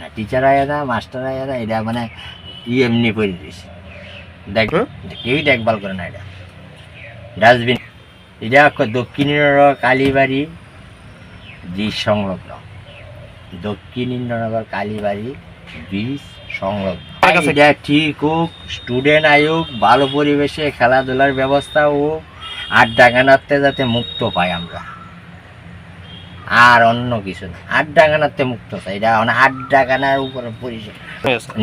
না টিচার আয় না মাস্টার আয় না, এটা মানে এমনি করে দিয়েছে, দেখ কেউই দেখভাল করে না। এটা ডাস্টবিন, এটা দক্ষিণের কালীবাড়ি ব্রিজ সংলগ্ন, দক্ষিণ ইন্দ্রনগর কালীবাড়ি ব্রিজ সংলগ্ন। এটা ঠিক হোক, স্টুডেন্ট আয়োগ ভালো পরিবেশে খেলাধুলার ব্যবস্থা ও আড্ডাখানাতে যাতে মুক্ত পাই আমরা, আর অন্য কিছু না। আড্ডাখানাতে মুক্ত চাই, এটা আড্ডাখানার উপরে পরিচয়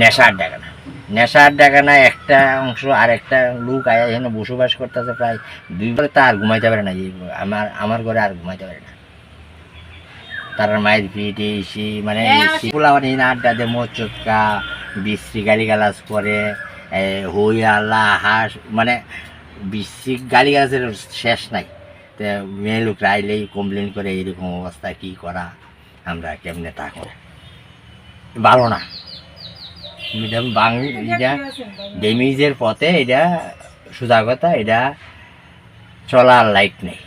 নেশা আড্ডাখানা। নেশা আড্ডাখানা একটা অংশ, আর একটা লোক আয়া এখানে বসবাস করতেছে প্রায় 2 বছর, তা আর ঘুমাইতে পারে না। আমার ঘরে আর ঘুমাইতে পারে না, তার মায়ের পিঠ এসে মানে আমার এই আড্ডা দিয়ে মোচকা বিশ্রী গালি গালাজ করে, হই আল্লাহ হাঁস, মানে বিশ্রী গালি গালাজের শেষ নাই। তো মেয়ে লোক আইলেই কমপ্লেন করে, এইরকম অবস্থা কি করা, আমরা কেমনে তা করে ভালো না। এটা ড্যামেজের পথে, এটা সোজা কথা, এটা চলার লাইক নেই।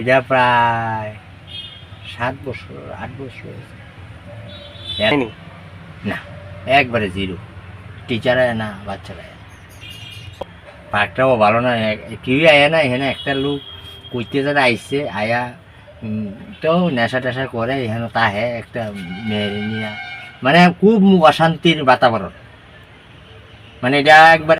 এটা প্রায় 7 বছর 8 বছর না, একবারে জিরো। টিচার আয় না, বাচ্চারা আয় না, পার্কটাও ভালো না, কেউই আয় না। এখানে একটা লোক কইতে যারা আইসে আয়া তো নেশা টেশা করে এখানে, তাহে একটা মেয়ের নিয়ে, মানে খুব অশান্তির বাতাবরণ, মানে এটা একবার